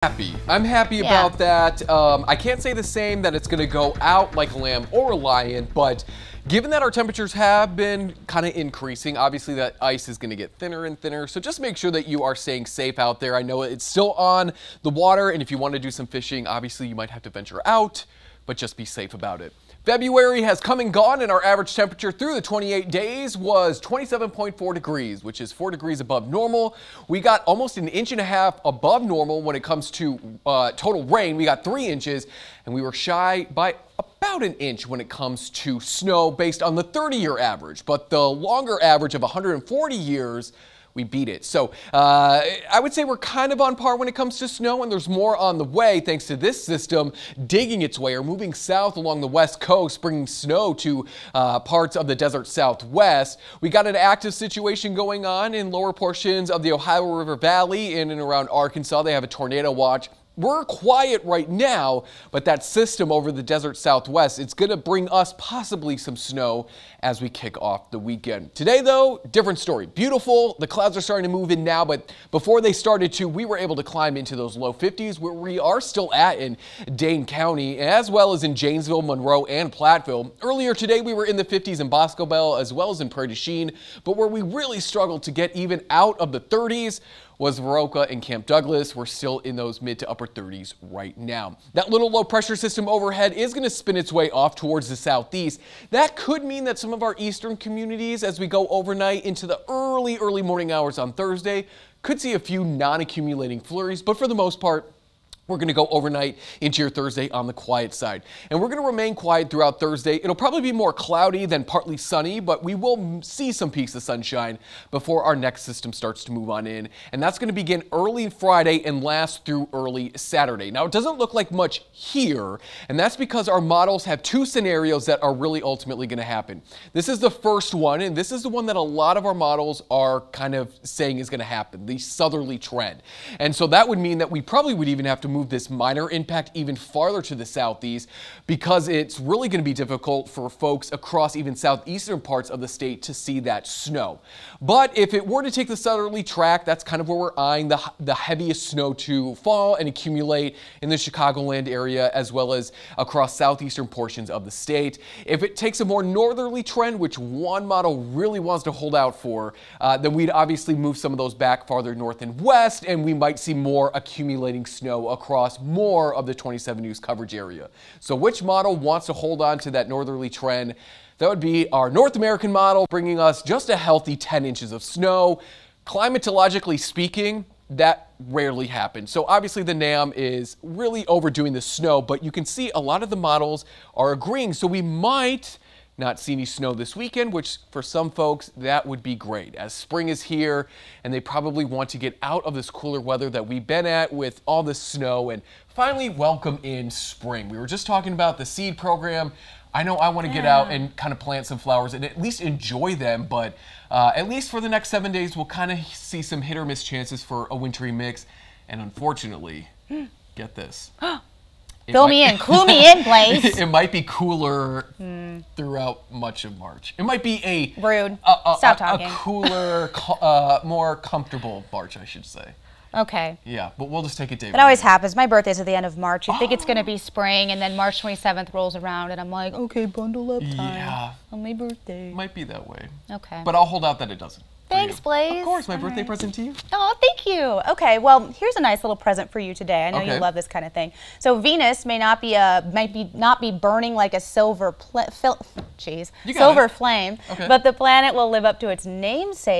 I'm happy about that. I can't say the same that it's going to go out like a lamb or a lion, but given that our temperatures have been kind of increasing, obviously that ice is going to get thinner and thinner. So just make sure that you are staying safe out there. I know it's still on the water, and if you want to do some fishing, obviously you might have to venture out, but just be safe about it. February has come and gone, and our average temperature through the 28 days was 27.4 degrees, which is 4 degrees above normal. We got almost an inch and a half above normal when it comes to total rain. We got 3 inches, and we were shy by about an inch when it comes to snow based on the 30-year average. But the longer average of 140 years, we beat it. So I would say we're kind of on par when it comes to snow, and there's more on the way thanks to this system digging its way or moving south along the west coast, bringing snow to parts of the desert southwest. We got an active situation going on in lower portions of the Ohio River Valley in and around Arkansas. They have a tornado watch. We're quiet right now, but that system over the desert southwest, it's going to bring us possibly some snow as we kick off the weekend. Today, though, different story. Beautiful. The clouds are starting to move in now, but before they started to, we were able to climb into those low 50s where we are still at in Dane County, as well as in Janesville, Monroe, and Platteville. Earlier today, we were in the 50s in Bosco Bell, as well as in Prairie du Chien, but where we really struggled to get even out of the 30s was Viroqua and Camp Douglas. We're still in those mid to upper 30s right now. That little low pressure system overhead is going to spin its way off towards the southeast. That could mean that some of our eastern communities, as we go overnight into the early morning hours on Thursday, could see a few non-accumulating flurries, but for the most part, we're going to go overnight into your Thursday on the quiet side. And we're going to remain quiet throughout Thursday. It'll probably be more cloudy than partly sunny, but we will see some peaks of sunshine before our next system starts to move on in. And that's going to begin early Friday and last through early Saturday. Now, it doesn't look like much here, and that's because our models have 2 scenarios that are really ultimately going to happen. This is the first one, and this is the one that a lot of our models are kind of saying is going to happen, the southerly trend. And so that would mean that we probably would even have to move this minor impact even farther to the southeast, because it's really going to be difficult for folks across even southeastern parts of the state to see that snow. But if it were to take the southerly track, that's kind of where we're eyeing the heaviest snow to fall and accumulate in the Chicagoland area, as well as across southeastern portions of the state. If it takes a more northerly trend, which one model really wants to hold out for, then we'd obviously move some of those back farther north and west, and we might see more accumulating snow across more of the 27 News coverage area. So which model wants to hold on to that northerly trend? That would be our North American model, bringing us just a healthy 10 inches of snow. Climatologically speaking, that rarely happens. So obviously the NAM is really overdoing the snow, but you can see a lot of the models are agreeing. So we might not see any snow this weekend, which for some folks, that would be great, as spring is here and they probably want to get out of this cooler weather that we've been at with all this snow and finally welcome in spring. We were just talking about the seed program. I know I want to get out and kind of plant some flowers and at least enjoy them, but at least for the next 7 days, we'll kind of see some hit or miss chances for a wintry mix. And unfortunately, get this. Fill me in. Clue me in, Blaze. It might be cooler throughout much of March. It might be a rude. Stop talking. A cooler, more comfortable March, I should say. Okay. Yeah, but we'll just take it day by day. That always happens. My birthday's at the end of March. You think it's going to be spring, and then March 27th rolls around, and I'm like, okay, bundle up time. Yeah. On my birthday. Might be that way. Okay. But I'll hold out that it doesn't. Thanks, Blaze. Of course, my birthday present to you. Oh, thank you. Okay, well, here's a nice little present for you today. I know you love this kind of thing. So Venus may not be burning like a silver flame, but the planet will live up to its namesake.